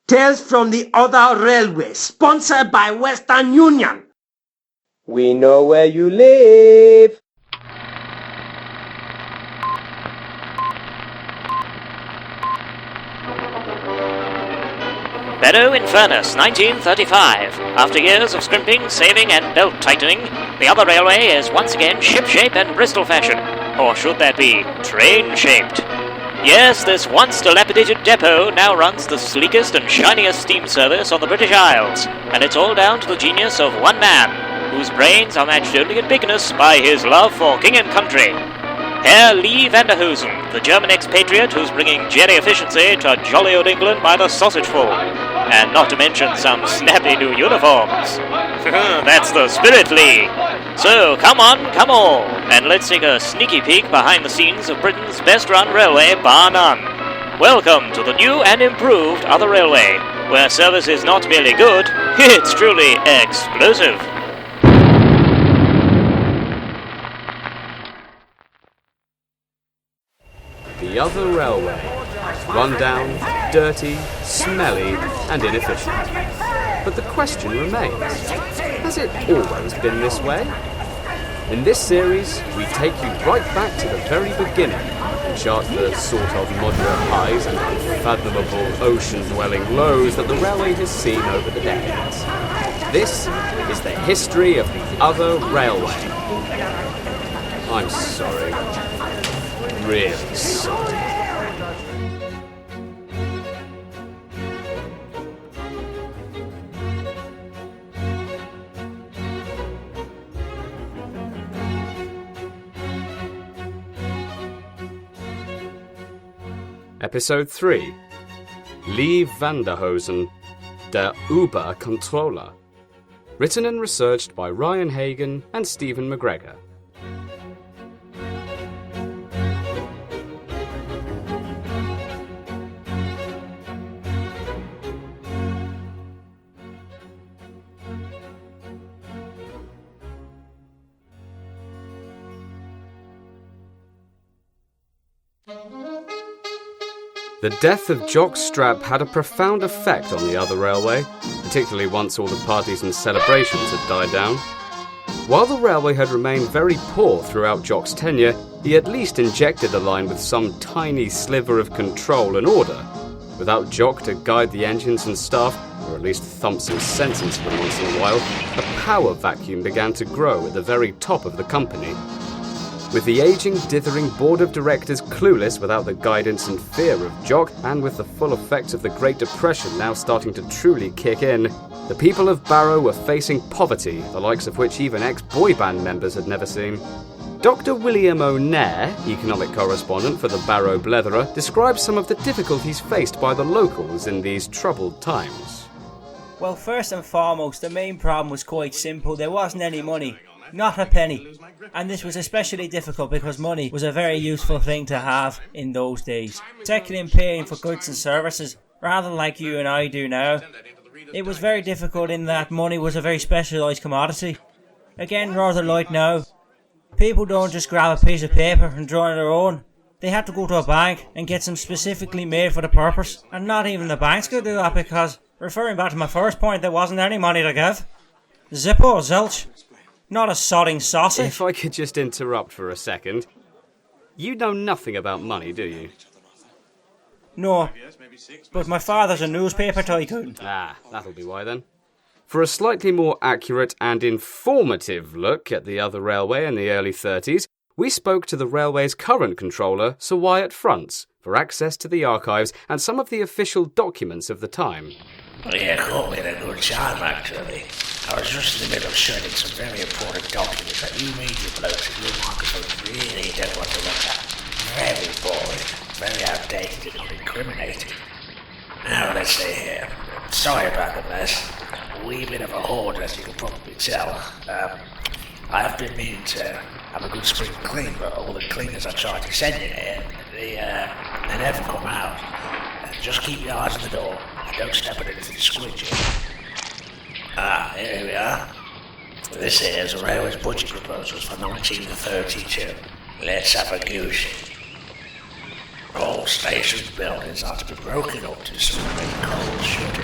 Tales from the Other Railway, sponsored by Western Union. We know where you live. Meadow in Furnace, 1935. After years of scrimping, saving and belt-tightening, the other railway is once again ship-shape and Bristol fashion. Or should that be train-shaped? Yes, this once dilapidated depot now runs the sleekest and shiniest steam service on the British Isles, and it's all down to the genius of one man, whose brains are matched only in bigness by his love for king and country. Herr Lee Van Der Hosen, the German expatriate who's bringing jerry efficiency to jolly old England by the sausageful, and not to mention some snappy new uniforms. That's the spirit, Lee. So, come on, come all, and let's take a sneaky peek behind the scenes of Britain's best-run railway, bar none. Welcome to the new and improved Other Railway, where service is not merely good, it's truly explosive. The Other Railway. Run down, dirty, smelly, and inefficient. But the question remains, has it always been this way? In this series, we take you right back to the very beginning and chart the sort of modular highs and unfathomable ocean-dwelling lows that the railway has seen over the decades. This is the history of the Other Railway. I'm sorry. Really sorry. Episode 3. Lee Van Der Hosen, Der Uber-Controller. Written and researched by Ryan Hagan and Stephen McGregor. The death of Jock Strap had a profound effect on the Other Railway, particularly once all the parties and celebrations had died down. While the railway had remained very poor throughout Jock's tenure, he at least injected the line with some tiny sliver of control and order. Without Jock to guide the engines and staff, or at least thump some sense into them once in a while, a power vacuum began to grow at the very top of the company. With the aging, dithering board of directors clueless without the guidance and fear of Jock, and with the full effects of the Great Depression now starting to truly kick in, the people of Barrow were facing poverty, the likes of which even ex-boy band members had never seen. Dr. William O'Nair, economic correspondent for the Barrow Bletherer, describes some of the difficulties faced by the locals in these troubled times. Well, first and foremost, the main problem was quite simple. There wasn't any money. Not a penny. And this was especially difficult because money was a very useful thing to have in those days. Secondly, in paying for goods and services, rather like you and I do now, it was very difficult in that money was a very specialised commodity. Again, rather like now. People don't just grab a piece of paper and draw on their own. They had to go to a bank and get some specifically made for the purpose. And not even the banks could do that because, referring back to my first point, there wasn't any money to give. Zippo or zilch. Not a sodding sausage. If I could just interrupt for a second. You know nothing about money, do you? No, but my father's a newspaper tycoon. Ah, that'll be why then. For a slightly more accurate and informative look at the Other Railway in the early 30s, we spoke to the railway's current controller, Sir Wyatt Fronts, for access to the archives and some of the official documents of the time. Well, you caught me at a good time, actually. I was just in the middle of shredding some very important documents that you media blokes and you microphones really don't want to look at. Very boring, very outdated and incriminating. Now, let's see here. Sorry about the mess. A wee bit of a hoard, as you can probably tell. I have been meaning to have a good spring clean, but all the cleaners I tried to send in here, they never come out. Just keep your eyes on the door and don't step on anything squidgy. Here we are. This here is the railway's budget proposals for 1932. Let's have a goosey. All stations buildings are to be broken up to some great coal shuttle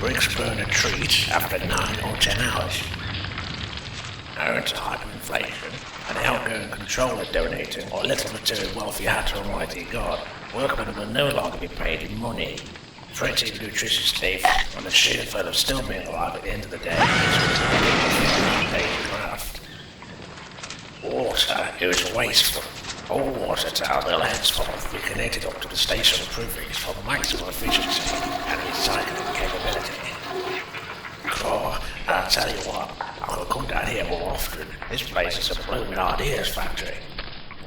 bricks burn a treat after 9 or 10 hours. Owing to hyperinflation, an outgoing controller donating or little material wealth you had to Almighty God, workmen will no longer be paid in money. Pretty nutritious beef on the sheer thought of still being alive at the end of the day is daily craft. Water is wasteful. All water towers will henceforth be connected up to the station proofings for maximum efficiency and recycling capability. I'll tell you what, I will come down here more often. This place is a blooming ideas factory.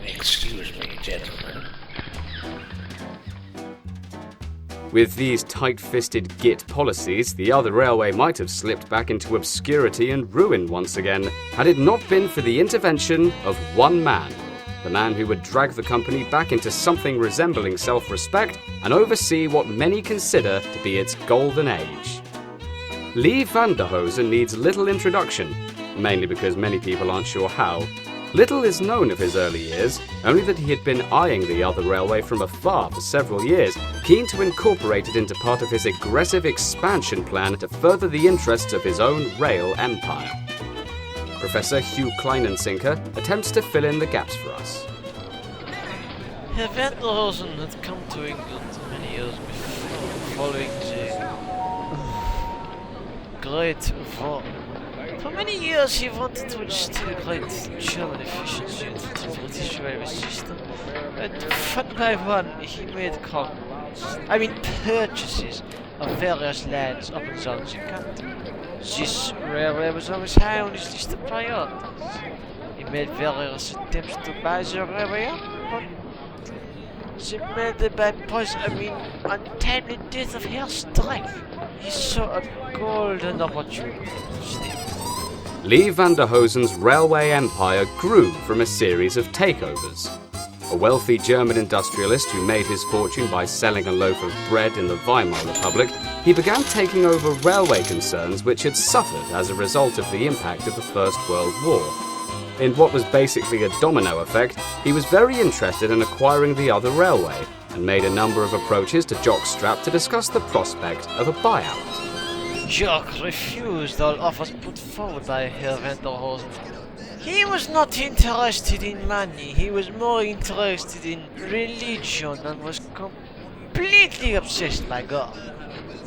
Excuse me, gentlemen. With these tight-fisted Git policies, the other railway might have slipped back into obscurity and ruin once again, had it not been for the intervention of one man. The man who would drag the company back into something resembling self-respect and oversee what many consider to be its golden age. Lee Van Der Hosen needs little introduction, mainly because many people aren't sure how. Little is known of his early years, only that he had been eyeing the other railway from afar for several years, keen to incorporate it into part of his aggressive expansion plan to further the interests of his own rail empire. Professor Hugh Kleinensinker attempts to fill in the gaps for us. Herr Van Der Hosen had come to England many years before, following the Great War. For many years he wanted to integrate German efficiency into the British railway system, and one by one he made purchases of various lands up and down the country. This railway was always high on his list of priorities. He made various attempts to buy the railway up, but they made the untimely death of Herr Strap. He saw a golden opportunity to steal. Lee Van Der Hosen's railway empire grew from a series of takeovers. A wealthy German industrialist who made his fortune by selling a loaf of bread in the Weimar Republic, he began taking over railway concerns which had suffered as a result of the impact of the First World War. In what was basically a domino effect, he was very interested in acquiring the other railway, and made a number of approaches to Jock Strap to discuss the prospect of a buyout. Jock refused all offers put forward by Herr Van Der Hosen. He was not interested in money, he was more interested in religion and was completely obsessed by God.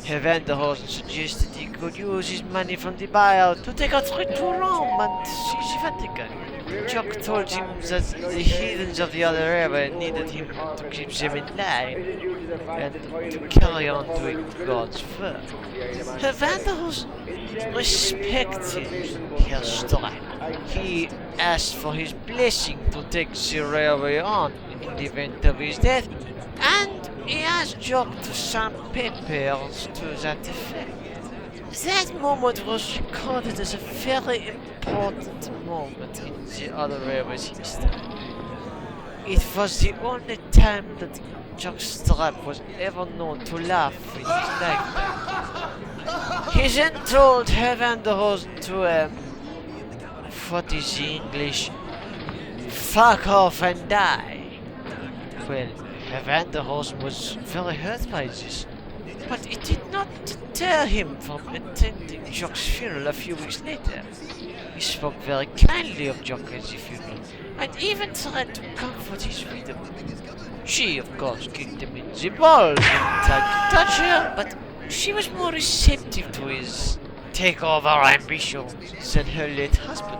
Herr Van Der Hosen suggested he could use his money from the buyout to take a trip to Rome and see the Vatican. Jock told him that the heathens of the other railway needed him to keep them in line and to carry on doing God's work. Herr Van Der Hosen respected Herr Strap. He asked for his blessing to take the railway on in the event of his death, and he asked Jock to sign papers to that effect. That moment was recorded as a very important moment in the other railway's history. It was the only time that Jock Strap was ever known to laugh in his lifetime. He then told Herr Van Der Hosen to, what is the English? Fuck off and die. Well, Herr Van Der Hosen was very hurt by this, but it did not deter him from attending Jock's funeral a few weeks later. He spoke very kindly of Jock at the funeral, and even tried to comfort his widow. She, of course, kicked him in the balls and tried to touch her, but she was more receptive to his takeover ambitions than her late husband.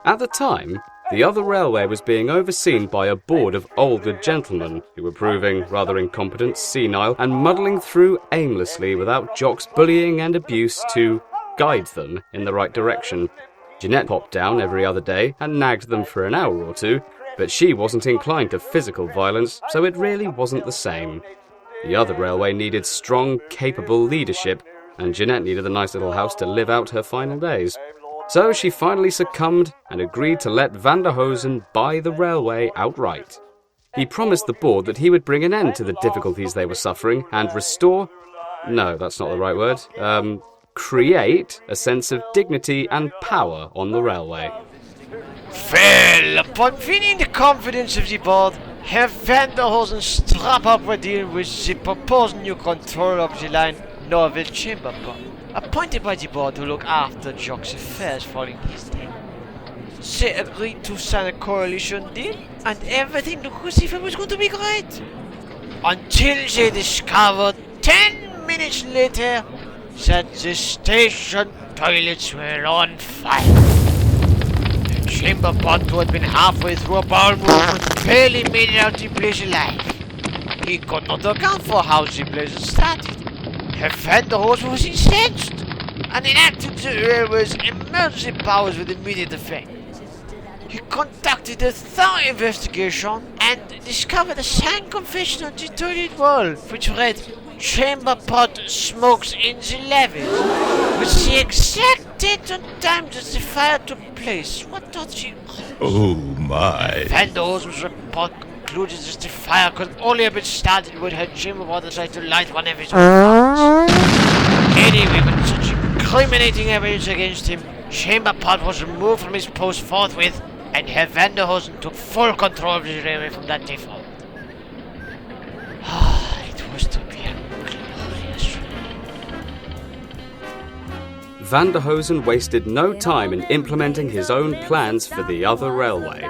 At the time, the other railway was being overseen by a board of older gentlemen who were proving rather incompetent, senile, and muddling through aimlessly without Jock's bullying and abuse to guide them in the right direction. Jeanette popped down every other day and nagged them for an hour or two, but she wasn't inclined to physical violence, so it really wasn't the same. The other railway needed strong, capable leadership, and Jeanette needed a nice little house to live out her final days. So she finally succumbed and agreed to let Van Der Hosen buy the railway outright. He promised the board that he would bring an end to the difficulties they were suffering and restore... No, that's not the right word. Create a sense of dignity and power on the railway. Well, upon winning the confidence of the board, Herr Van Der Hosen struck up a deal with the proposed new control of the line Norville chamber pot, appointed by the board to look after Jock's affairs following his death. They agreed to sign a coalition deal, and everything looked as if it was going to be great. Until they discovered 10 minutes later that the station toilets were on fire. The chamber pot, who had been halfway through a bowel movement, barely made it out the place alive. He could not account for how the blaze had started. Van Der Hosen was incensed and enacted the railway's emergency powers with immediate effect. He conducted a thorough investigation and discovered a signed confession on the toilet wall, which read, "Chamber pot smokes in the levies," with the exact date and time that the fire took place. What does she... Oh my. Van Der Hosen's report concluded that the fire could only have been started when her chamber pot decided to light one of his own. Anyway, with such incriminating evidence against him, chamber pot was removed from his post forthwith, and Herr Van Der Hosen took full control of the railway from that day forward. It was to be a glorious ride. Van Der Hosen wasted no time in implementing his own plans for the other railway.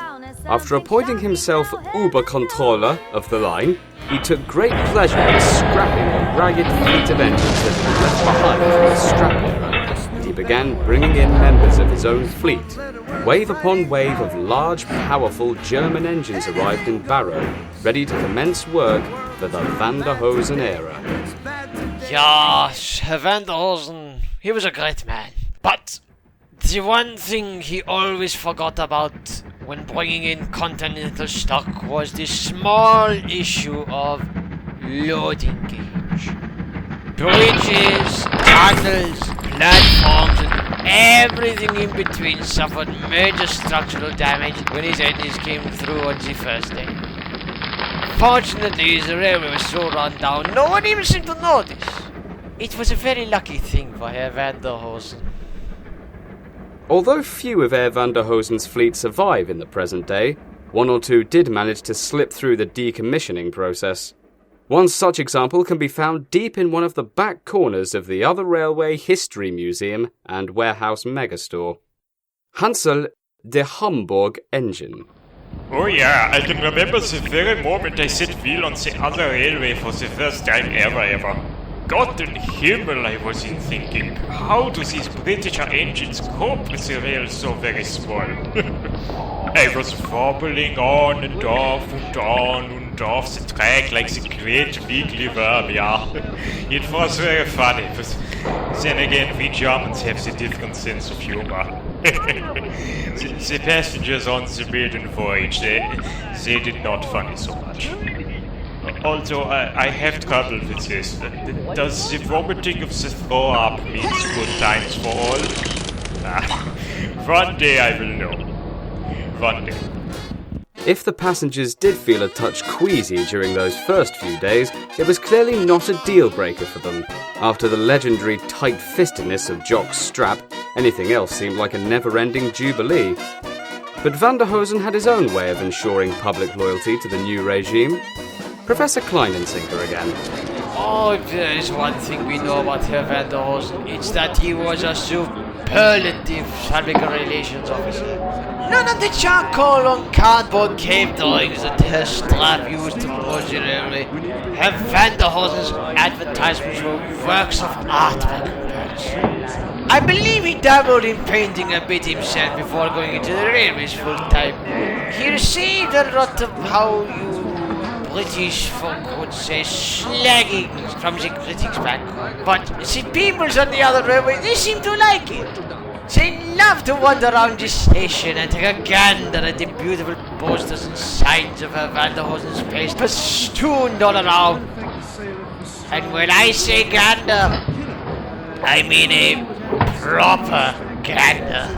After appointing himself Obercontroller of the line, he took great pleasure in scrapping the ragged fleet of engines that had been left behind from the Strap era, and he began bringing in members of his own fleet. Wave upon wave of large, powerful German engines arrived in Barrow, ready to commence work for the Van Der Hosen era. Yes, Herr Van Der Hosen, he was a great man. But the one thing he always forgot about when bringing in continental stock was the small issue of loading gauge. Bridges, tunnels, platforms, and everything in between suffered major structural damage when his engines came through on the first day. Fortunately, the railway was so run down, no one even seemed to notice. It was a very lucky thing for Herr Van Der Hosen. Although few of Herr Van Der Hosen's fleet survive in the present day, one or two did manage to slip through the decommissioning process. One such example can be found deep in one of the back corners of the Other Railway History Museum and Warehouse Megastore. Hansel, the Hamburg engine. Oh yeah, I can remember the very moment I set wheel on the other railway for the first time ever. God in Himmel, I was in thinking, how do these British engines cope with the rail so very small? I was wobbling on and off and on and off the track like the great weekly worm, yeah. It was very funny, but then again, we Germans have the different sense of humor. the passengers on the maiden voyage, they did not funny so much. Also, I have trouble with this. Does the vomiting of the throw-up mean good times for all? One day I will know. One day. If the passengers did feel a touch queasy during those first few days, it was clearly not a deal-breaker for them. After the legendary tight-fistedness of Jock Strap, anything else seemed like a never-ending jubilee. But Van Der Hosen had his own way of ensuring public loyalty to the new regime. Professor Kleinensinker again. Oh, there is one thing we know about Herr Van Der Hosen. It's that he was a superlative public relations officer. None of the charcoal on cardboard cave drawings that Herr Strap used to promote the railway. Herr Van Der Hosen's advertisements were works of art by comparison. I believe he dabbled in painting a bit himself before going into the railways full time. He received a lot of how you British folk would say slagging from the critics back home. But the peoples on the other railway, they seem to like it. They love to wander around the station and take a gander at the beautiful posters and signs of Herr Van Der Hosen's place festooned all around. And when I say gander, I mean a proper gander.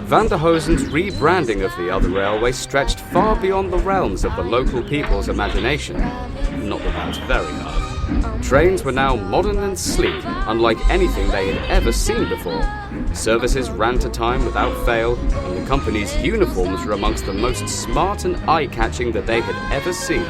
Van Der Hosen's rebranding of the other railway stretched far beyond the realms of the local people's imagination. Not that that's very hard. Trains were now modern and sleek, unlike anything they had ever seen before. Services ran to time without fail, and the company's uniforms were amongst the most smart and eye-catching that they had ever seen.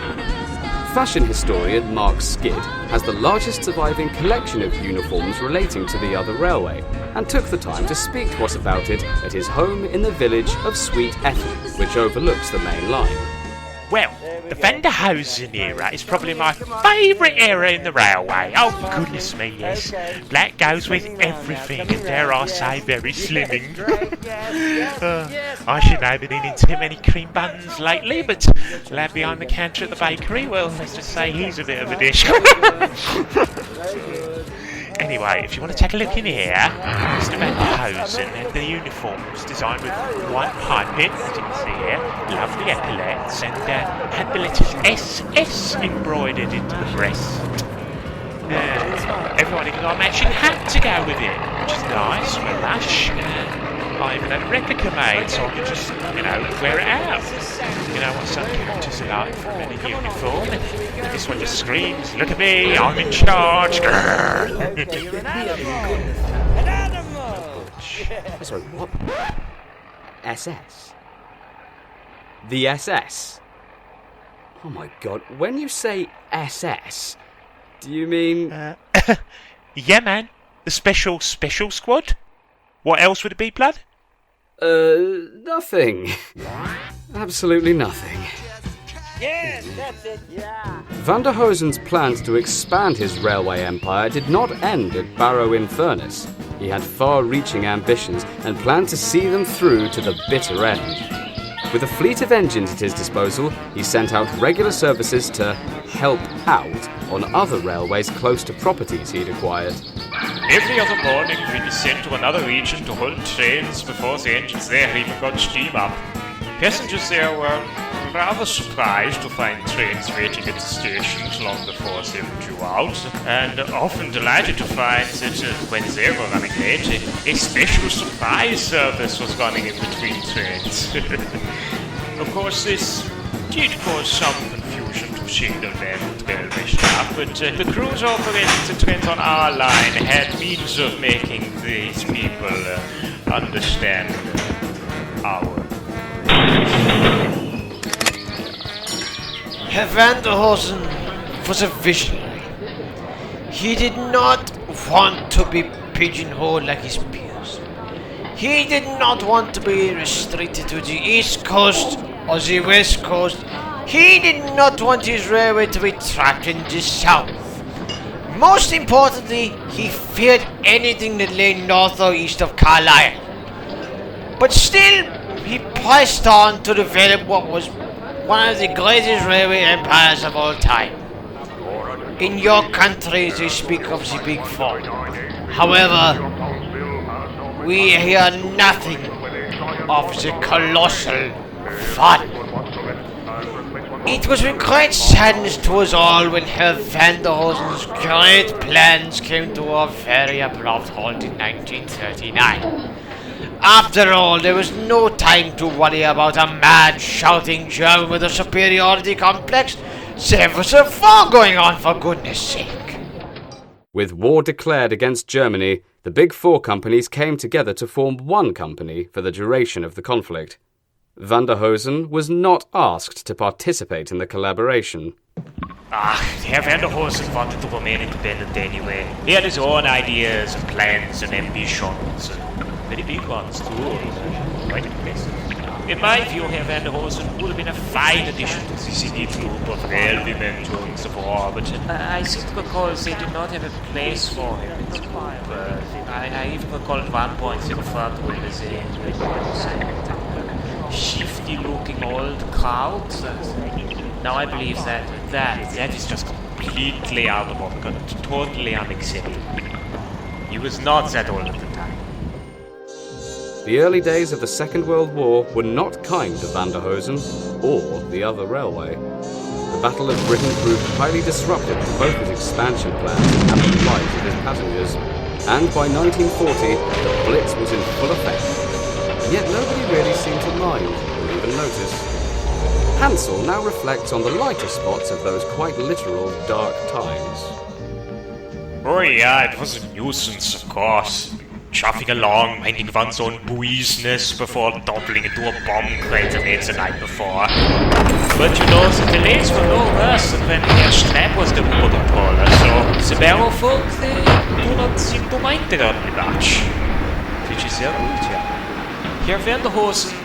Fashion historian Mark Skid has the largest surviving collection of uniforms relating to the other railway, and took the time to speak to us about it at his home in the village of Sweet Effie, which overlooks the main line. Well, the Van Der Hosen era is probably my favourite era in the railway. Oh, goodness me, yes. Black goes with everything, and dare I say, very slimming. I should know been eating too many cream buns lately, but the lad behind the counter at the bakery, well, let's just say he's a bit of a dish. Anyway, if you want to take a look in here, Mr. Van Der Hosen had the uniforms designed with white piping, as you can see here, lovely epaulets, and had the letters SS embroidered into the breast. Everyone even got a matching hat to go with it, which is nice, lush. I even had a replica made, so I could just, wear it out. You know what some characters are like in a uniform. And this one just screams, "Look at me, I'm in charge." Sorry, what? SS? The SS? Oh my god, when you say SS, do you mean... Yeah, man. The special squad? What else would it be, blood? Nothing. Absolutely nothing. Yes, that's it, yeah. Van Der Hosen's plans to expand his railway empire did not end at Barrow-in-Furness. He had far-reaching ambitions and planned to see them through to the bitter end. With a fleet of engines at his disposal, he sent out regular services to help out on other railways close to properties he'd acquired. Every other morning we'd be sent to another region to hold trains before the engines there even got steam up. Passengers there were rather surprised to find trains waiting at the stations long before they were due out, and often delighted to find that when they were running late, a special surprise service was running in between trains. Of course, this did cause some confusion to signal men and railway staff, but the crews operating the trains on our line had means of making these people understand our... Herr Van Der Hosen was a visionary. He did not want to be pigeonholed like his peers. He did not want to be restricted to the East Coast or the West Coast. He did not want his railway to be trapped in the South. Most importantly, he feared anything that lay north or east of Carlisle. But still, he pressed on to develop what was one of the greatest railway empires of all time. In your country, they speak of the Big Four. However, we hear nothing of the colossal fun. It was with great sadness to us all when Herr Van Der Hosen's great plans came to a very abrupt halt in 1939. After all, there was no time to worry about a mad, shouting German with a superiority complex. There was a war going on, for goodness sake. With war declared against Germany, the Big Four companies came together to form one company for the duration of the conflict. Van Der Hosen was not asked to participate in the collaboration. Herr Van Der Hosen wanted to remain independent anyway. He had his own ideas and plans and ambitions. Very big ones too, quite impressive. In my view, Herr Van Der Hosen would have been a fine addition to the elite group of railwaymen during the war, but I seem to recall they did not have a place for him in the group. I even recall at one point they referred to him as a shifty-looking old crowd. Now I believe that is just completely out of order, totally unacceptable. He was not that old at the time. The early days of the Second World War were not kind to Van Der Hosen or the other railway. The Battle of Britain proved highly disruptive to both his expansion plans and the lives of his passengers, and by 1940 the Blitz was in full effect. Yet nobody really seemed to mind or even notice. Hansel now reflects on the lighter spots of those quite literal dark times. Oh yeah, it was a nuisance, of course. chuffing along, minding one's own business before toppling into a bomb crater the night before. But you know, the delays were no worse than when Herr Strap was the Obercontroller, so the barrel folk, they do not seem to mind it only much. Which is sehr gut, yeah. Herr Van Der Hosen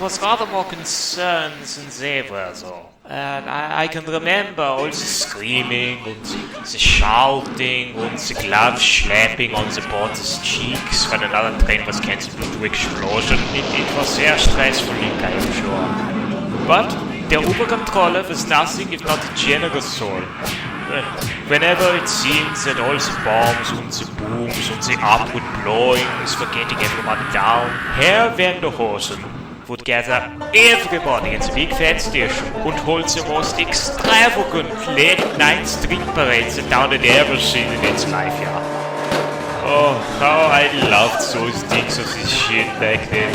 was rather more concerned than they were, though. And I can remember all the screaming and the shouting and the gloves slapping on the board's cheeks when another train was cancelled due to explosion. It was very stressful, I am sure. But der Obercontroller was nothing if not a generous soul. Whenever it seemed that all the bombs and the booms and the upward blowings were getting everyone down, Herr Van Der Hosen would gather everybody in the big fat station and hold the most extravagant late-night street parades that town had ever seen in its life, yeah. Oh, how I loved those things of this shit back then.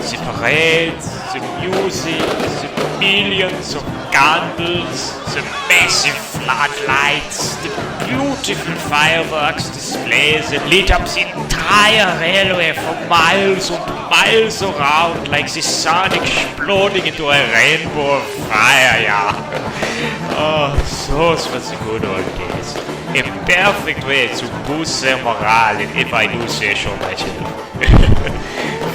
The parades, the music, the millions of candles, the massive floodlights, the beautiful fireworks displays that lit up the entire railway for miles and miles around like the sun exploding into a rainbow of fire, yeah. Oh, those were the good old days. A perfect way to boost their morale, if I do say so myself.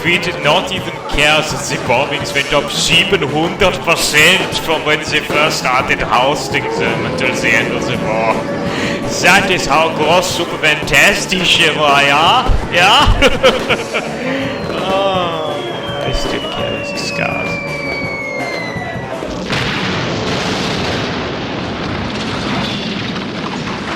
We did not even care that the bombings went up 700% from when they first started housing them until the end of the war. That is how gross super fantastic they were, yeah? Yeah? Oh, I still carry the scars.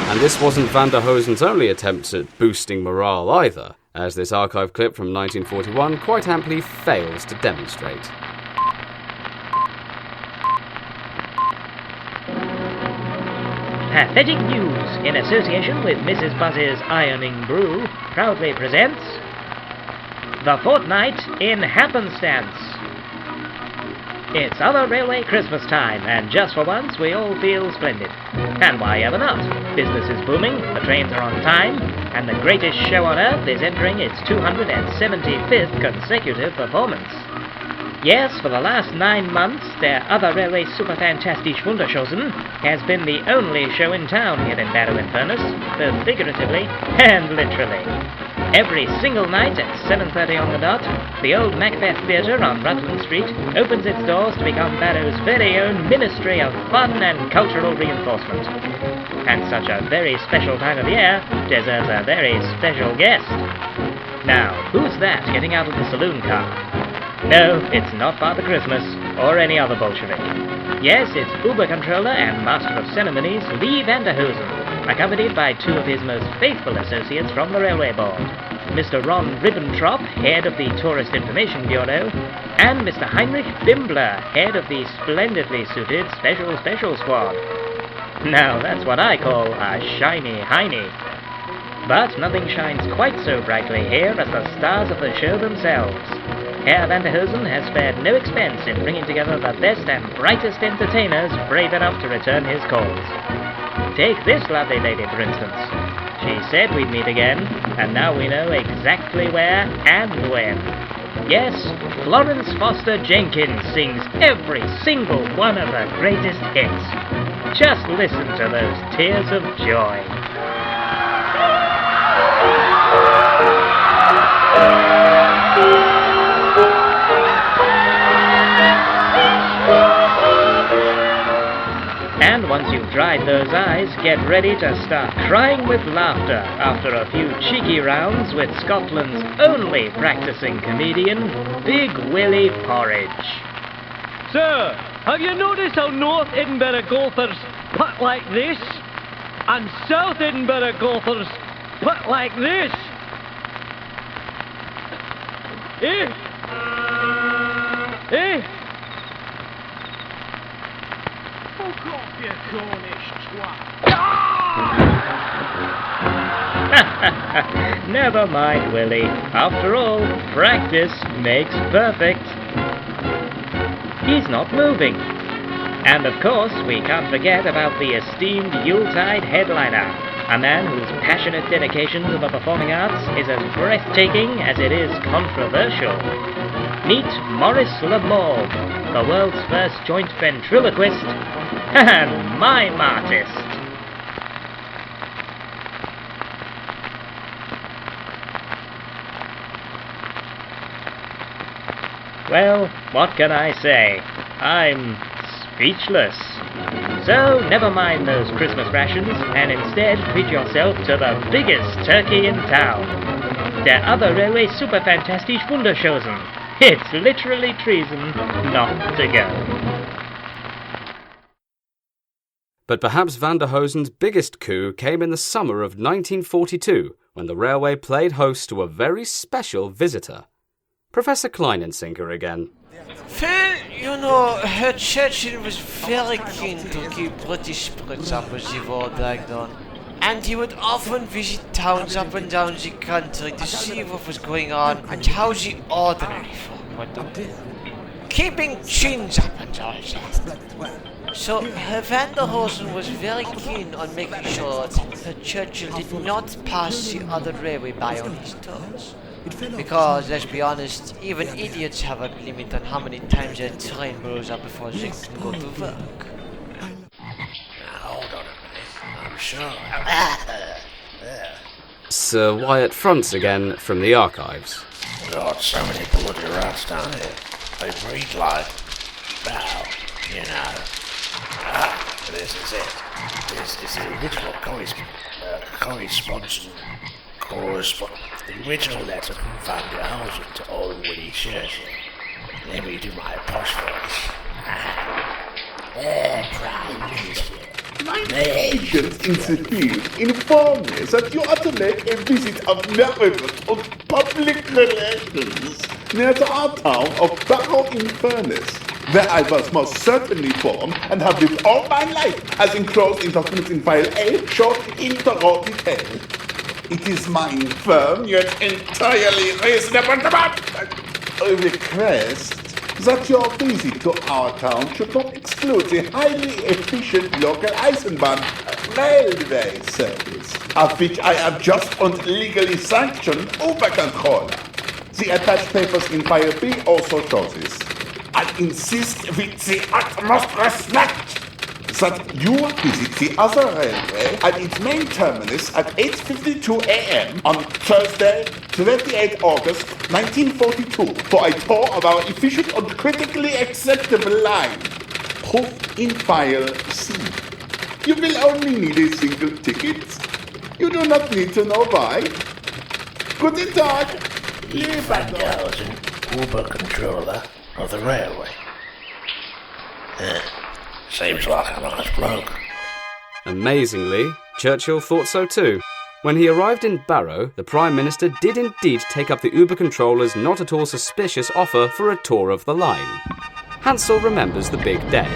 And this wasn't Van Der Hosen's only attempt at boosting morale either, as this archive clip from 1941 quite amply fails to demonstrate. Pathetic News, in association with Mrs. Buzz's Ironing Brew, proudly presents The Fortnight in Happenstance. It's other railway Christmas time, and just for once we all feel splendid. And why ever not? Business is booming, the trains are on time, and the greatest show on earth is entering its 275th consecutive performance. Yes, for the last 9 months, der Other Railway Superfantastisch Wunderchosen has been the only show in town here in Barrow in Furness, both figuratively and literally. Every single night at 7:30 on the dot, the old Macbeth Theatre on Rutland Street opens its doors to become Barrow's very own Ministry of Fun and Cultural Reinforcement. And such a very special time of year deserves a very special guest. Now, who's that getting out of the saloon car? No, it's not Father Christmas, or any other Bolshevik. Yes, it's Obercontroller and Master of Ceremonies Lee Van Der Hosen, accompanied by 2 of his most faithful associates from the Railway Board, Mr. Ron Ribbentrop, head of the Tourist Information Bureau, and Mr. Heinrich Bimbler, head of the splendidly suited Special Squad. Now, that's what I call a shiny hiney. But nothing shines quite so brightly here as the stars of the show themselves. Herr Van Der Hosen has spared no expense in bringing together the best and brightest entertainers brave enough to return his calls. Take this lovely lady, for instance. She said we'd meet again, and now we know exactly where and when. Yes, Florence Foster Jenkins sings every single one of her greatest hits. Just listen to those tears of joy. And once you've dried those eyes, get ready to start crying with laughter after a few cheeky rounds with Scotland's only practicing comedian, Big Willie Porridge. Sir, have you noticed how North Edinburgh golfers putt like this? And South Edinburgh golfers putt like this? Eh? Eh? Fuck off, you Cornish twat! Never mind, Willie. After all, practice makes perfect. He's not moving. And of course, we can't forget about the esteemed Yuletide headliner, A man whose passionate dedication to the performing arts is as breathtaking as it is controversial. Meet Maurice Lemorgue, the world's first joint ventriloquist and mime artist. Well, what can I say? I'm speechless. So, never mind those Christmas rations, and instead treat yourself to the biggest turkey in town. Der other railway super fantastisch Wunderchosen. It's literally treason not to go. But perhaps Van Der Hosen's biggest coup came in the summer of 1942, when the railway played host to a very special visitor. Professor Kleinensinker again. Phil, you know, Herr Churchill was very keen to keep British spirits up as the war dragged on. And he would often visit towns up and down the country to see what was going on and how the ordinary folk were doing. Keeping chins up and all that. So, Herr Van Der Hosen was very keen on making sure that Herr Churchill did not pass the other railway by on his toes. Because, let's be honest, even idiots have a limit on how many times their train blows up before they can go to work. Hold on a minute, I'm sure. Sir Wyatt Fronts again from the archives. God, so many bloody rats down here. They breathe like, well, you know. This is it. This is the original correspondence. The original letter from Van Der Hosen to old Willie Churchill. Let me do my posh voice. Prime Minister. My agents in the field inform me that you are to make a visit of management of public relations near the our town of Barrow-in-Furness, where I was most certainly born and have lived all my life, as enclosed in documents in file A, show in thorough detail. It is my firm yet entirely reasonable request that your visit to our town should not exclude the highly efficient local Eisenbahn railway service, of which I am just and legally sanctioned Obercontroller. The attached papers in file B also show this. I insist with the utmost respect that you visit the other railway at its main terminus at 8:52 a.m. on Thursday, 28 August 1942 for a tour of our efficient and critically acceptable line. Proof in file C. You will only need a single ticket. You do not need to know why. Guten Tag. Lee Van Der Hosen, Obercontroller of the railway. Seems like a nice bloke. Amazingly, Churchill thought so too. When he arrived in Barrow, the Prime Minister did indeed take up the Uber-controller's not at all suspicious offer for a tour of the line. Hansel remembers the big day.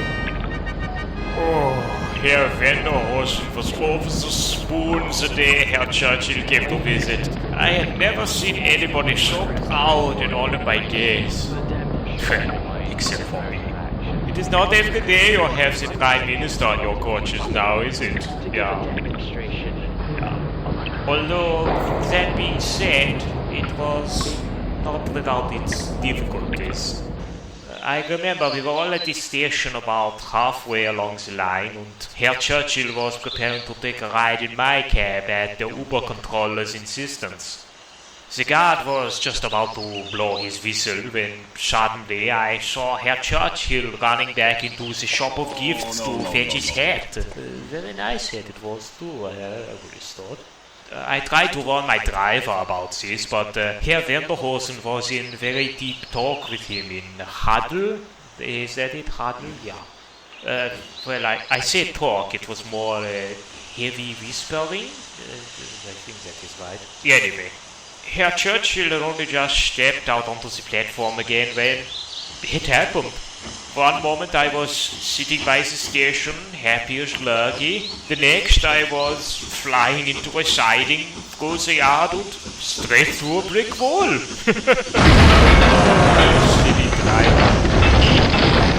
Oh, Herr Van Der Hosen was over the spoon the day Herr Churchill came to visit. I had never seen anybody so proud in all of my days. Except for me. It is not every day you have the Prime Minister on your coaches now, is it? Yeah. Although, that being said, it was not without its difficulties. I remember we were all at the station about halfway along the line, and Herr Churchill was preparing to take a ride in my cab at the Uber-controller's insistence. The guard was just about to blow his whistle when suddenly I saw Herr Churchill running back into the shop of gifts to fetch his hat. Very nice hat it was too, I always thought. I tried to warn my driver about this, but Herr Van Der Hosen was in very deep talk with him in huddle. Is that it? Huddle? Yeah. Well, I said talk, it was more heavy whispering. I think that is right. Anyway. Herr Churchill had only just stepped out onto the platform again when it happened. One moment I was sitting by the station, happy as Lurgy. The next I was flying into a siding through the yard and straight through a brick wall. Silly driver.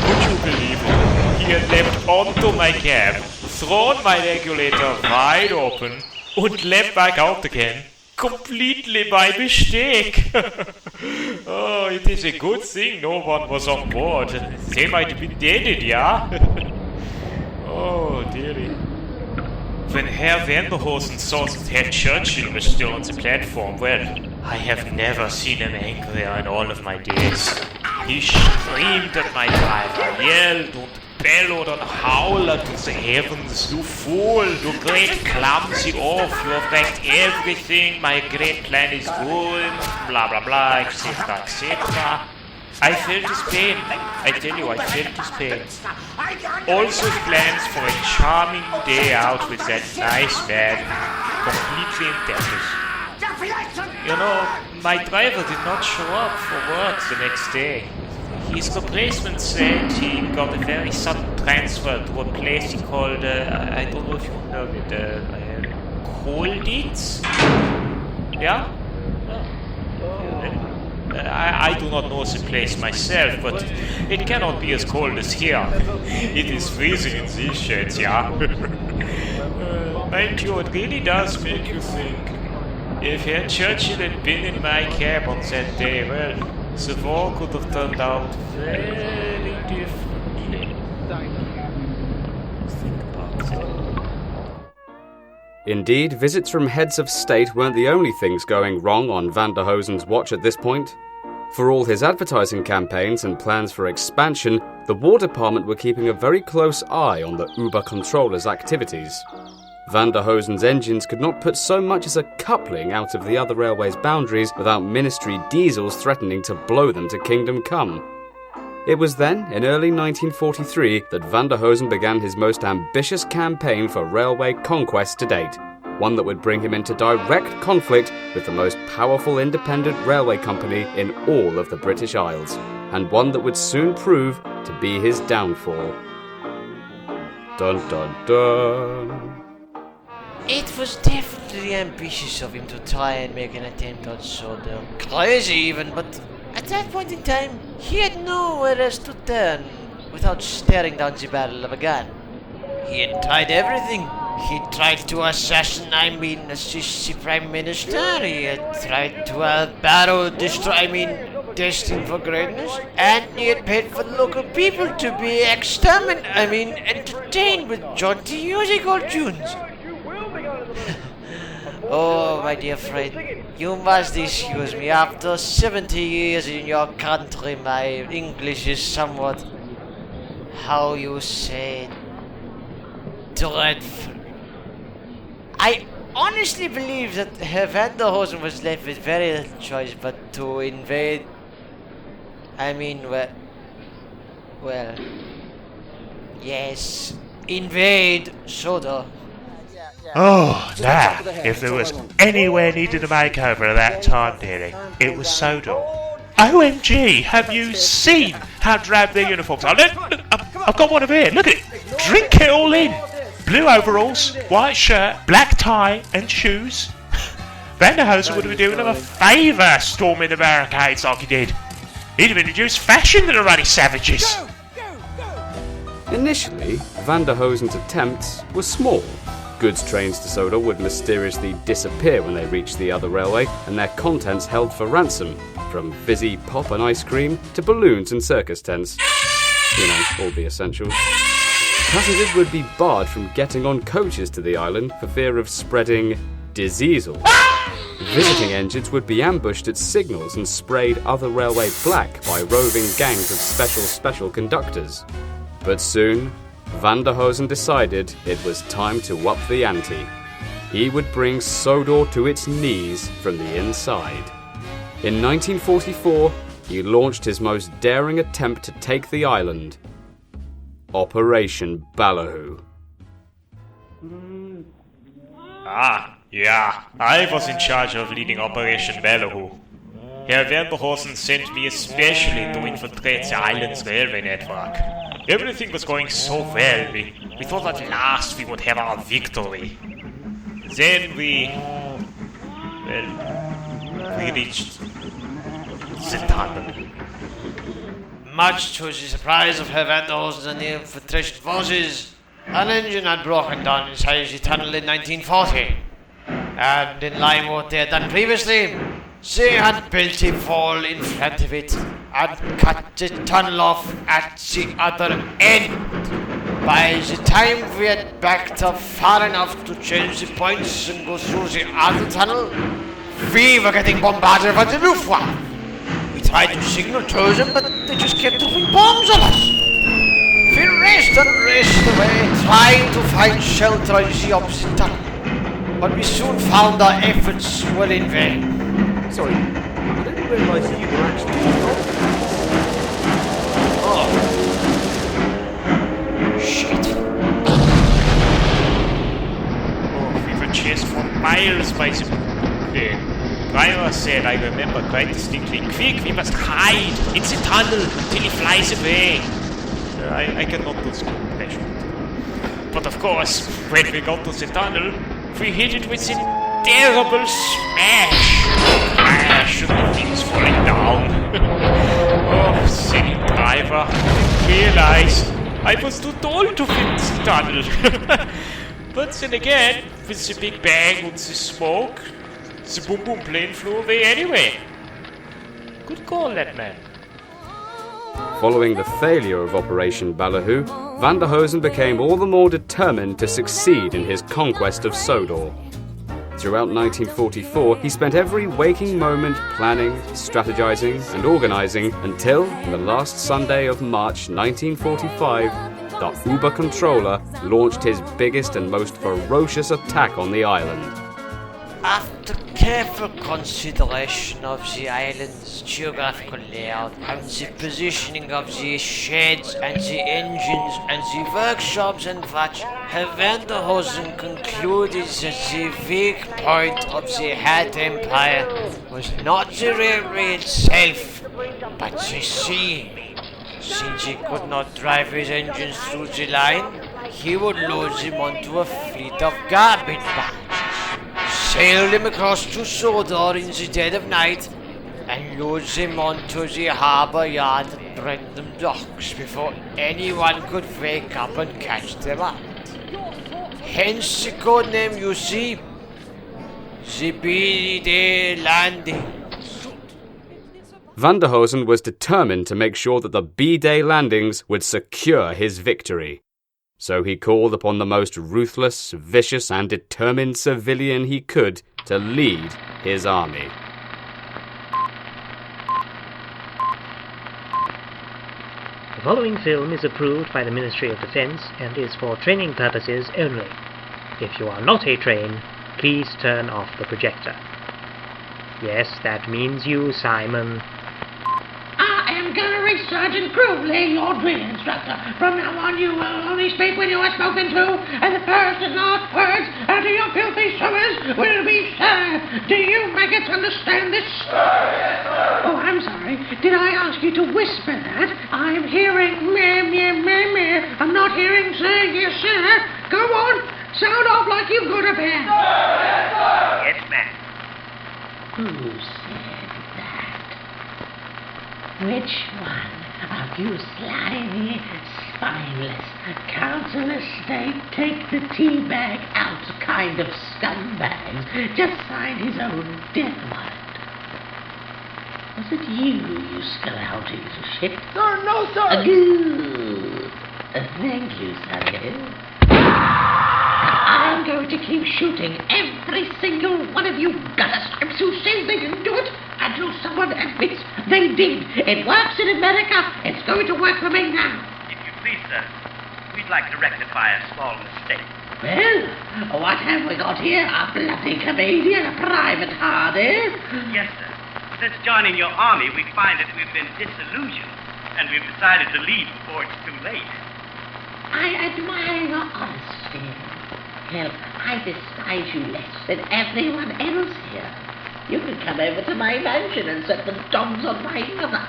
Would you believe it? He had leapt onto my cab, thrown my regulator wide open, and left back out again. Completely by mistake. Oh, it is a good thing no one was on board. They might have been dead, yeah? Oh, dearie. When Herr Van Der Hosen saw that Herr Churchill was still on the platform, well, I have never seen him angrier in all of my days. He screamed at my driver, yelled and bellowed and howled to the heavens. You fool, you great clumsy oaf, you have wrecked everything, my great plan is ruined, blah blah blah, etc, etc. I felt his pain. I tell you, I felt his pain. Also the plans for a charming day out with that nice man, completely in tatters. You know, my driver did not show up for work the next day. His replacement said he got a very sudden transfer to a place he called, I don't know if you know it, Kolditz? Yeah? I do not know the place myself, but it cannot be as cold as here. It is freezing in these sheds, yeah? Mind you, it really does make you think. If Herr Churchill had been in my cab on that day, well, the war could have turned out very differently. Think about it. Indeed, visits from heads of state weren't the only things going wrong on Van Der Hosen's watch at this point. For all his advertising campaigns and plans for expansion, the War Department were keeping a very close eye on the Uber controller's activities. Van Der Hosen's engines could not put so much as a coupling out of the other railway's boundaries without ministry diesels threatening to blow them to kingdom come. It was then, in early 1943, that Van Der Hosen began his most ambitious campaign for railway conquest to date, one that would bring him into direct conflict with the most powerful independent railway company in all of the British Isles, and one that would soon prove to be his downfall. Dun dun dun. It was definitely ambitious of him to try and make an attempt on Soda. Crazy even, but at that point in time, he had nowhere else to turn without staring down the barrel of a gun. He had tried everything. He tried to assist the Prime Minister. He had tried to destined for greatness. And he had paid for the local people to be entertained with jaunty musical tunes. Oh, my dear friend, you must excuse me. After 70 years in your country, my English is somewhat, how you say, dreadful. I honestly believe that Herr Van Der Hosen was left with very little choice but to invade. Invade Soda. Oh, now, if there was anywhere needed a makeover at that time, dearie, it was Soda. OMG, have you seen how drab their uniforms are? I've got one of here, look at it. Drink it all in. Blue overalls, white shirt, black tie and shoes. Van Der Hosen would have been doing them a favour storming the barricades like he did. He'd have introduced fashion to the ruddy savages. Initially, Van Der Hosen's attempts were small. Goods trains to Soda would mysteriously disappear when they reached the other railway, and their contents held for ransom, from fizzy pop and ice cream to balloons and circus tents. You know, all the essentials. Passengers would be barred from getting on coaches to the island for fear of spreading diseasel. Visiting engines would be ambushed at signals and sprayed other railway black by roving gangs of special conductors. But soon, Van Der Hosen decided it was time to up the ante. He would bring Sodor to its knees from the inside. In 1944, he launched his most daring attempt to take the island. Operation Ballyhoo. Ah, yeah, I was in charge of leading Operation Ballyhoo. Herr Van Der Hosen sent me especially to infiltrate the island's railway network. Everything was going so well, we thought at last we would have our victory. Then we reached the tunnel. Much to the surprise of Herr Van Der Hosen and the infiltration forces, an engine had broken down inside the tunnel in 1940. And in line with what they had done previously, they had built a wall in front of it and cut the tunnel off at the other end. By the time we had backed up far enough to change the points and go through the other tunnel, we were getting bombarded by the Luftwaffe. We tried to signal to them, but they just kept dropping bombs on us. We raced and raced away, trying to find shelter in the opposite tunnel. But we soon found our efforts were in vain. Sorry, I didn't realise that you were actually involved. Oh. Shit. Oh, we were chased for miles by the driver said, I remember quite distinctly. Quick, we must hide in the tunnel till he flies away. I cannot do the impression. But of course, when we got to the tunnel, we hit it with a terrible smash. Crash and things falling down. Oh, silly driver. I didn't realize I was too tall to fit the tunnel. But then again, with the big bang and the smoke, the boom boom plane flew away anyway. Good call, that man. Following the failure of Operation Ballyhoo, Van Der Hosen became all the more determined to succeed in his conquest of Sodor. Throughout 1944, he spent every waking moment planning, strategizing, and organizing until, on the last Sunday of March 1945, the Uber controller launched his biggest and most ferocious attack on the island. After careful consideration of the island's geographical layout and the positioning of the sheds and the engines and the workshops and such, Van Der Hosen concluded that the weak point of the Hat Empire was not the railway itself, but the sea. Since he could not drive his engines through the line, he would load them onto a fleet of garbage barges, sail them across to Sodor in the dead of night, and load them onto the harbour yard at Brendam Docks before anyone could wake up and catch them out. Hence the code name, you see, the B-Day Landing. Van Der Hosen was determined to make sure that the B-Day landings would secure his victory. So he called upon the most ruthless, vicious, and determined civilian he could to lead his army. The following film is approved by the Ministry of Defense and is for training purposes only. If you are not a train, please turn off the projector. Yes, that means you, Simon. I am Gunnery Sergeant Crowley, your drill instructor. From now on, you will only speak when you are spoken to, and the first and last words out of your filthy summers will be sir. Do you maggots understand this? Oh, I'm sorry. Did I ask you to whisper that? I'm hearing meh, meh, meh, meh. I'm not hearing sir, yes, sir. Go on, sound off like you've got a pen. Yes, ma'am. Who said that? Which one of you slimy, spineless, council estate, take the tea bag out kind of scumbags just signed his own death warrant? Was it you slouty little shit? Sir, no, sir! Good. Thank you, Sonny. I'm going to keep shooting every single one of you gutter stripes who say they can do it until someone admits they did. It works in America. It's going to work for me now. If you please, sir, we'd like to rectify a small mistake. Well, what have we got here? A bloody comedian, a private Hardy? Yes, sir. Since joining your army, we find that we've been disillusioned, and we've decided to leave before it's too late. I admire your honesty. Hell, I despise you less than everyone else here. You can come over to my mansion and set the dogs on my mother.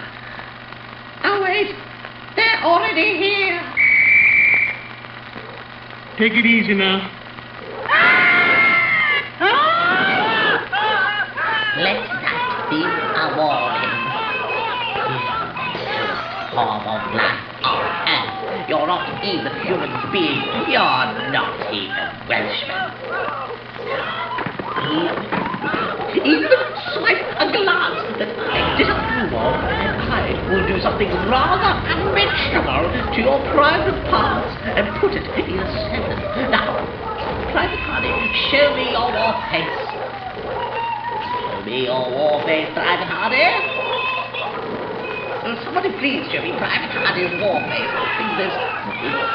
Oh, wait. They're already here. Take it easy now. Let that be a warning. You form of life. And you're not even human beings. You're not even Welshmen. Even swipe a glance that I disapprove of, and I will do something rather unmentionable to your private parts and put it in a sentence. Now, Private Honey, show me your war face. Show me your war face, Private Honey. Somebody please show me Private Honey's war face. I think there's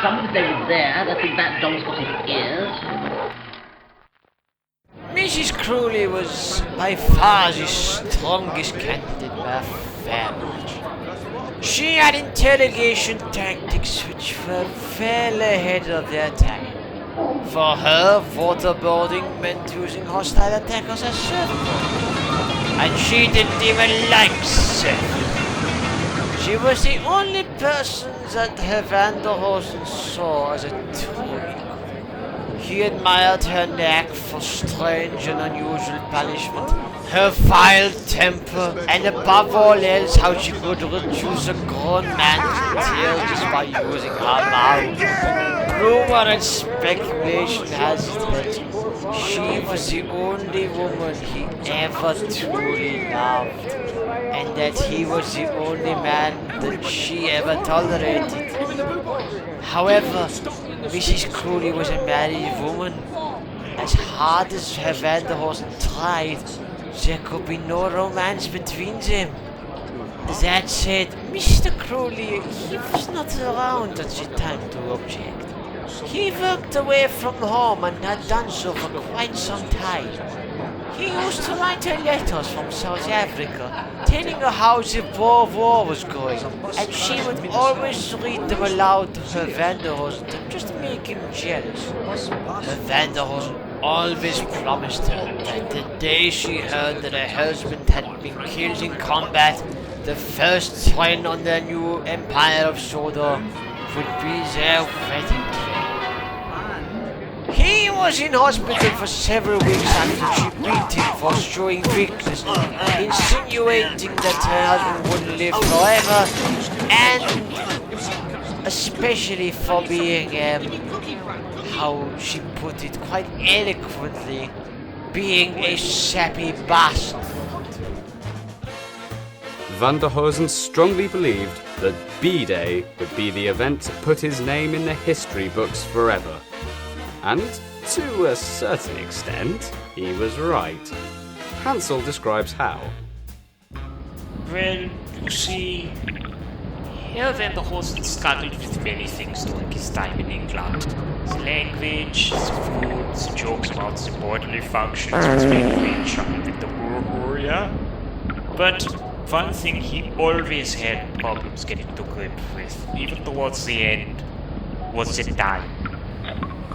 somebody's over there. I think that dog's got his ears. Mrs. Crowley was by far the strongest candidate by a fair margin. She had interrogation tactics which were well ahead of their time. For her, waterboarding meant using hostile attackers as surfboard. And she didn't even like surfing. She was the only person that Herr Van Der Hosen saw as a toy. He admired her knack for strange and unusual punishment, her vile temper, and above all else how she could reduce a grown man to tears just by using her mouth. Rumor and speculation has it that she was the only woman he ever truly loved, and that he was the only man that she ever tolerated. However, Mrs. Crowley was a married woman. As hard as Herr Van Der Hosen tried, there could be no romance between them. That said, Mr. Crowley, he was not around at the time to object. He worked away from home and had done so for quite some time. He used to write her letters from South Africa, telling her how the Boer War was going, and she would always read them aloud to Herr Van Der Hosen to just make him jealous. Herr Van Der Hosen always promised her that the day she heard that her husband had been killed in combat, the first train on their new empire of Sodor would be their wedding day. He was in hospital for several weeks after she beat him for showing weakness, insinuating that her husband wouldn't live forever, and especially for being, how she put it quite eloquently, being a sappy bastard. Van Der Hosen strongly believed that B-Day would be the event to put his name in the history books forever. And, to a certain extent, he was right. Hansel describes how. Well, you see, Herr Van Der Hosen struggled with many things during his time in England. The language, the food, the jokes about the bodily functions was very charming with the war, yeah? But one thing he always had problems getting to grip with, even towards the end, was the time.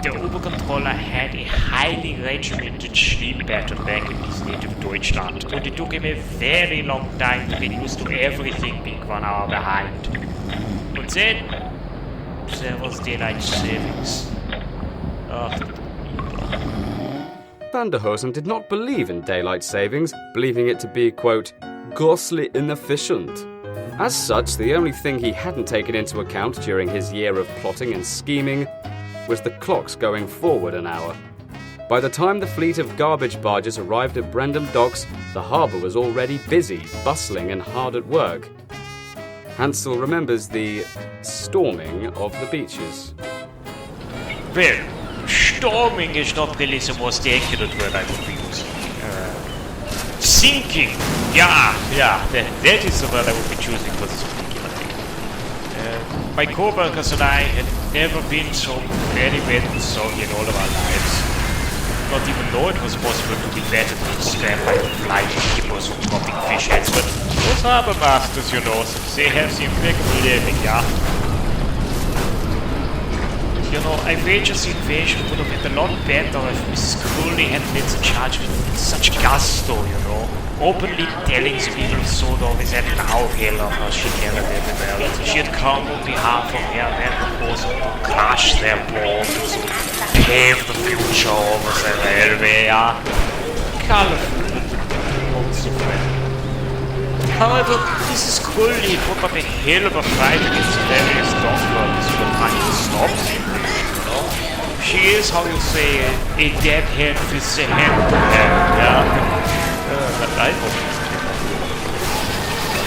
The Obercontroller had a highly regimented sleep pattern back in his native Deutschland, and it took him a very long time to get used to everything being 1 hour behind. And then, there was daylight savings. Van Der Hosen did not believe in daylight savings, believing it to be, quote, grossly inefficient. As such, the only thing he hadn't taken into account during his year of plotting and scheming was the clocks going forward an hour. By the time the fleet of garbage barges arrived at Brendam Docks, the harbour was already busy, bustling and hard at work. Hansel remembers the storming of the beaches. Well, storming is not really the most accurate word I would be using. Sinking! Yeah, that is the word I would be choosing for this particular thing. My co-workers and I had never been so very wet and soggy in all of our lives. Not even though it was possible to be battered and stabbed by flying hippos or dropping fish heads, but those harbor masters, you know, they have the impeccable living, yeah? You know, I wager the invasion would have been a lot better if Mrs. Crowley had led the charge with such gusto, you know, openly telling the people of Sodor with that now hell of her she carried everywhere, that she had come on behalf of Herr Van Der Hosen to crush their bones, to pave the future over the railway, yeah? Colorful, not so well. However, Mrs. Crowley put up a hell of a fight against the various doctors who were trying to stop them, you know? She is, how you say, a dead hand with the hand to hand,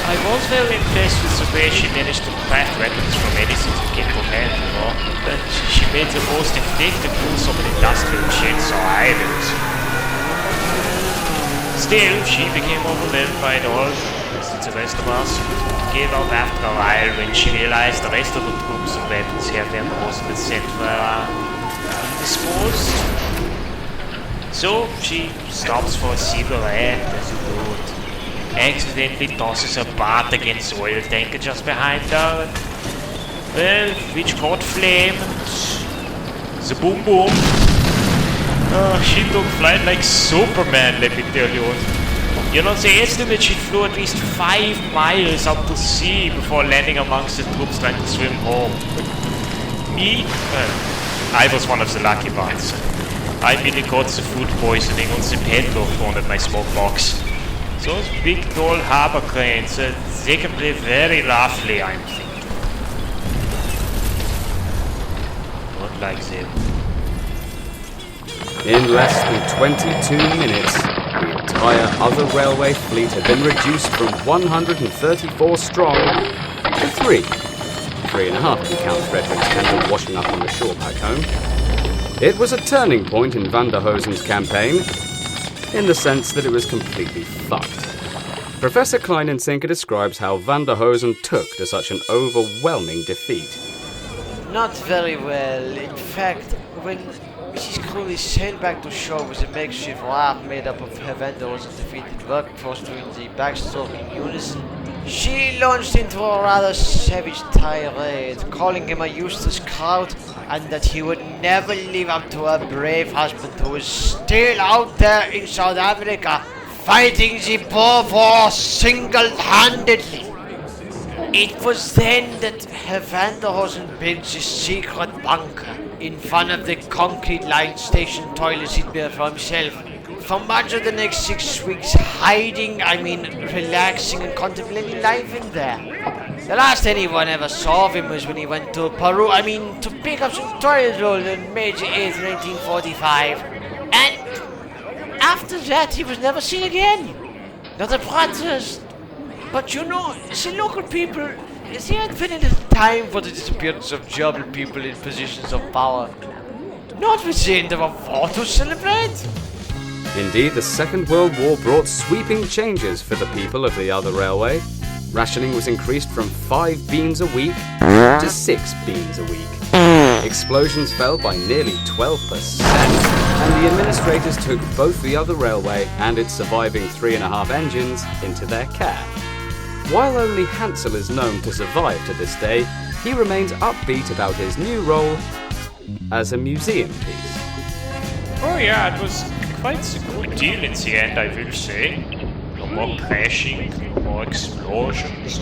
I was very impressed with the way she managed to craft weapons from anything to get her hand, but she made the most effective use of an industrial chainsaw irons. Still, she became overwhelmed by it all, as did the rest of us, gave up after a while when she realized the rest of the troops and weapons Herr Van Der Hosen had sent were indisposed. So she stops for a cigarette, as you do, accidentally tosses a bat against the oil tanker just behind her, well, which caught flame, and the boom boom. She took flight like Superman, let me tell you. You know, they estimate she flew at least 5 miles out to sea before landing amongst the troops trying to swim home. Me? I was one of the lucky ones. I merely got the food poisoning and the petrol thrown at my smoke box. Those big tall harbor cranes, they can play very roughly, I'm thinking. Not like them. In less than 22 minutes, the entire other railway fleet had been reduced from 134 strong to 3. 3.5 if you count Frederick's tender washing up on the shore back home. It was a turning point in Van Der Hosen's campaign, in the sense that it was completely fucked. Professor Kleinensinker describes how Van Der Hosen took to such an overwhelming defeat. Not very well. In fact, when Mrs. Crowley sailed back to shore with a makeshift raft made up of Herr Van Der Hosen's defeated workforce doing the backstroke in unison, she launched into a rather savage tirade, calling him a useless crowd and that he would never live up to her brave husband who was still out there in South Africa fighting the Boer War single-handedly. It was then that Herr Van Der Hosen built this secret bunker in front of the concrete-lined station toilets he'd built for himself. For much of the next 6 weeks, relaxing and contemplating life in there. The last anyone ever saw of him was when he went to Peru, to pick up some toilet roll on May 8th, 1945. And after that, he was never seen again. Not a protest. But you know, the local people, they had been in time for the disappearance of German people in positions of power. Not with the end of a war to celebrate. Indeed, the Second World War brought sweeping changes for the people of the other railway. Rationing was increased from 5 beans a week to 6 beans a week. Explosions fell by nearly 12%, and the administrators took both the other railway and its surviving 3.5 engines into their care. While only Hansel is known to survive to this day, he remains upbeat about his new role as a museum piece. Oh yeah, it was quite a good deal in the end, I will say. No more crashing, no more explosions,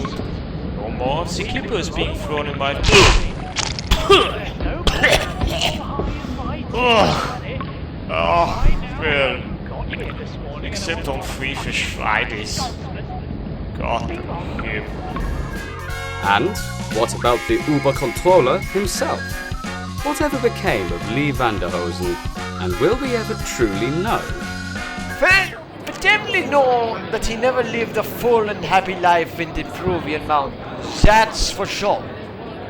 no more of the clippers being thrown in my... well, except on Free Fish Fridays. God damn him. And what about the Uber-controller himself? Whatever became of Lee Van Der Hosen, and will we ever truly know? Well, we definitely know that he never lived a full and happy life in the Peruvian mountains, that's for sure.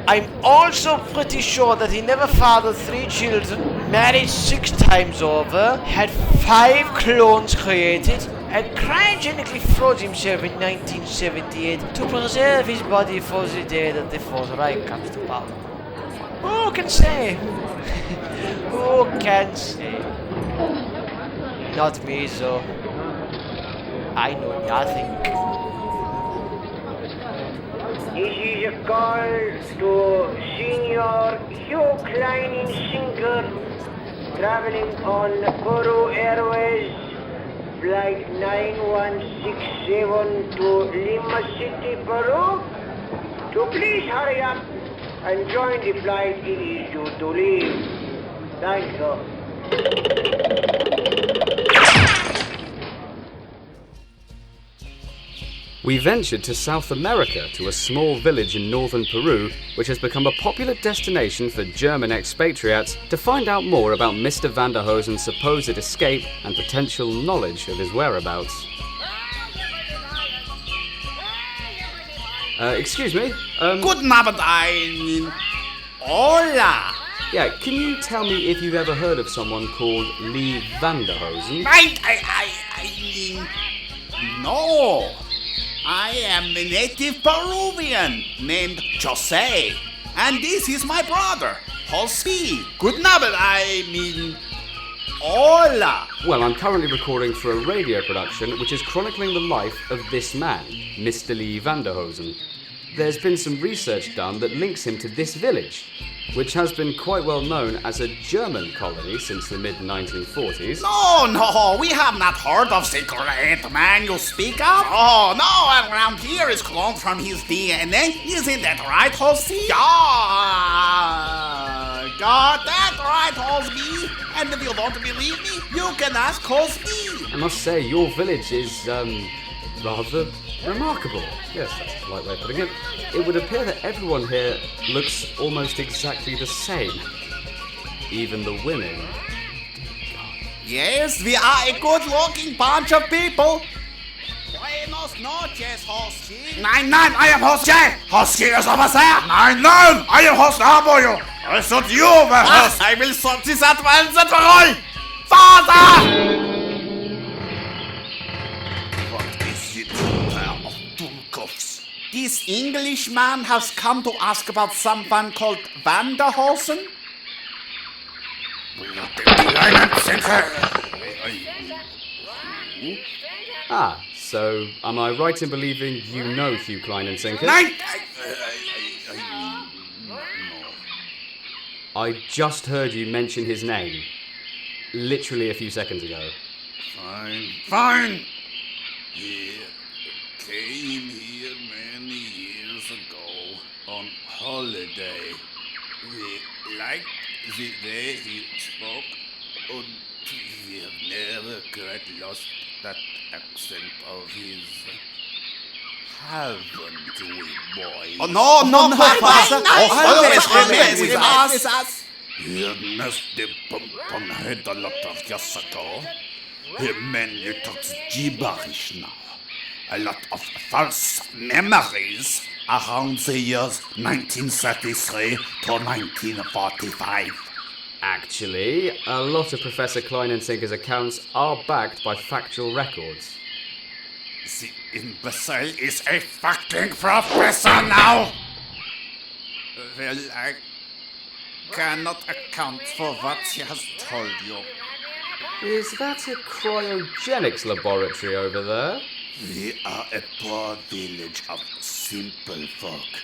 I'm also pretty sure that he never fathered 3 children, married 6 times over, had 5 clones created, and cryogenically froze himself in 1978 to preserve his body for the day that the Fourth Reich comes to power. Who can say? Who can say? Not me, though. I know nothing. This is a call to Signore Hugh Kleinensinker, traveling on Peru Airways, flight 9167 to Lima City, Peru. To please hurry up and join the flight it is due to leave. Thank you. we ventured to South America, to a small village in northern Peru, which has become a popular destination for German expatriates to find out more about Mr. Van Der Hosen's supposed escape and potential knowledge of his whereabouts. Excuse me? Guten Abend, I mean... Hola! Yeah, can you tell me if you've ever heard of someone called Lee Van Der Hosen? Right, I mean... No! I am a native Peruvian named Jose. And this is my brother, Jose. Guten Abend, I mean... Hola! Well, I'm currently recording for a radio production which is chronicling the life of this man, Mr. Lee Van Der Hosen. There's been some research done that links him to this village, which has been quite well known as a German colony since the mid-1940s. No, we have not heard of the great man you speak of. Oh, no, around here is cloned from his DNA. Isn't that right, Jose? Yeah, got that right, Jose. And if you don't believe me, you can ask Jose. I must say, your village is, rather remarkable. Yes, that's a polite way of putting it. It would appear that everyone here looks almost exactly the same. Even the women. Yes, we are a good-looking bunch of people. Buenos noches, Jose. Nein, I am Jose. Jose is over there. Nein, I am host Hamburg. I thought you were host. I will sort this out once and for all. Father! What is it, pair of Dummkopfs? This Englishman has come to ask about someone called Van Der Hosen? Ah, so am I right in believing you know Hugh Kleinensinker? Nein! I just heard you mention his name. Literally a few seconds ago. Fine. He came here many years ago on holiday. We liked the way he spoke, and we have never quite lost that accent of his. Haven't we, boy? Oh, no, Father. Always with us. He must have pumped head a lot of years ago. He mainly talks gibberish now. A lot of false memories around the years 1933 to 1945. Actually, a lot of Professor Kleinensinker's accounts are backed by factual records. The imbecile is a fucking professor now! Well, I cannot account for what he has told you. Is that a cryogenics laboratory over there? We are a poor village of simple folk,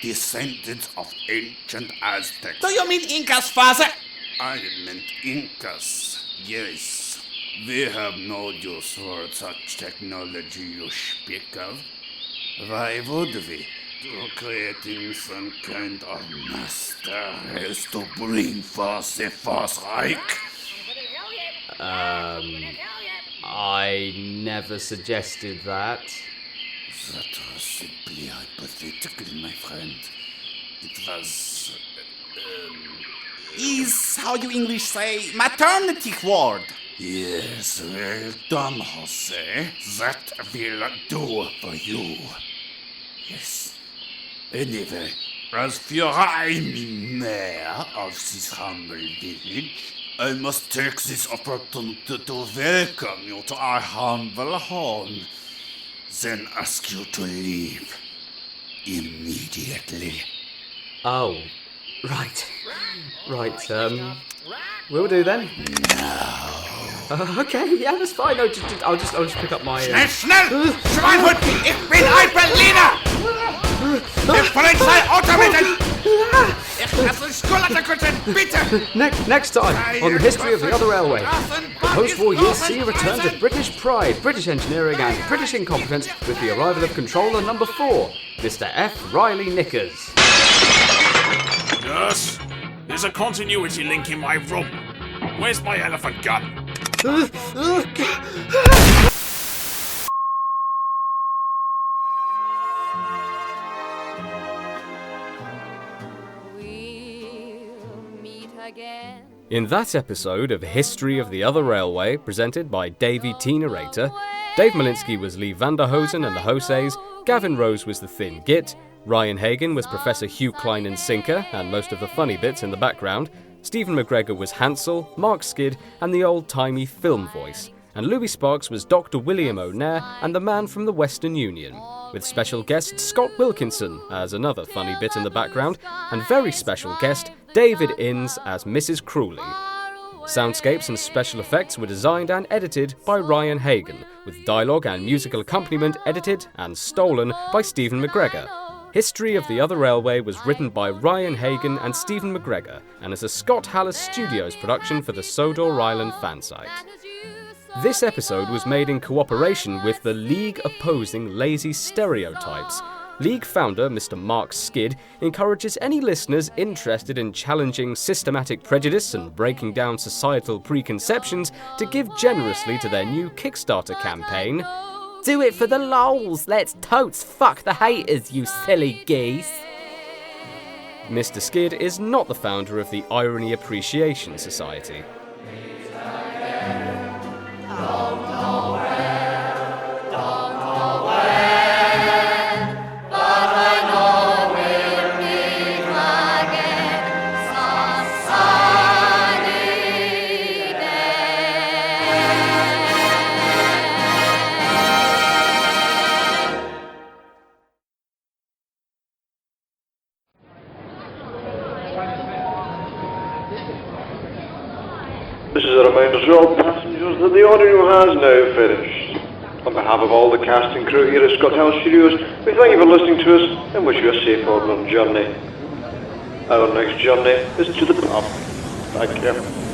descendants of ancient Aztecs. Do you mean Incas, Father? I meant Incas, yes. We have no use for such technology you speak of. Why would we? To creating some kind of master race to bring forth the Fourth Reich? I never suggested that. That was simply hypothetical, my friend. It was, is how you English say maternity ward. Yes, well done, Jose. That will do for you. Yes. Anyway, as for I'm mayor of this humble village, I must take this opportunity to welcome you to our humble home, then ask you to leave immediately. Oh, right. We'll do then. No. Okay, yeah, that's fine. No, I'll just pick up my. Schnell! Schweinhund! Ich bin ein Berliner! Die Polizei automated! Ich lasse Schulaterkutten, bitte! Next time on the history of the other railway. The post-war years see a return to British pride, British engineering, and British incompetence with the arrival of controller number 4, Mr. F. Riley Knickers. Yes, there's a continuity link in my room. Where's my elephant gun? In that episode of History of the Other Railway, presented by Davey T. Narrator, Dave Malinsky was Lee Van Der Hosen and the Hoses, Gavin Rose was the Thin Git, Ryan Hagan was Professor Hugh Kleinensinker and most of the funny bits in the background, Stephen McGregor was Hansel, Mark Skid and the old-timey film voice, and Louie Sparks was Dr. William O'Nair and the man from the Western Union, with special guest Scott Wilkinson as another funny bit in the background, and very special guest David Innes as Mrs. Cruelly. Soundscapes and special effects were designed and edited by Ryan Hagan, with dialogue and musical accompaniment edited and stolen by Stephen McGregor. History of the Other Railway was written by Ryan Hagan and Stephen McGregor, and is a Scott Hallis Studios production for the Sodor Island fan site. This episode was made in cooperation with the League Opposing Lazy Stereotypes. League founder Mr. Mark Skid encourages any listeners interested in challenging systematic prejudice and breaking down societal preconceptions to give generously to their new Kickstarter campaign. Do it for the lols, let's totes fuck the haters, you silly geese. Mr. Skid is not the founder of the Irony Appreciation Society. This is a reminder to all passengers that the audio has now finished. On behalf of all the cast and crew here at Scott House Studios, we thank you for listening to us and wish you a safe onward journey. Our next journey is to the pub. Thank you.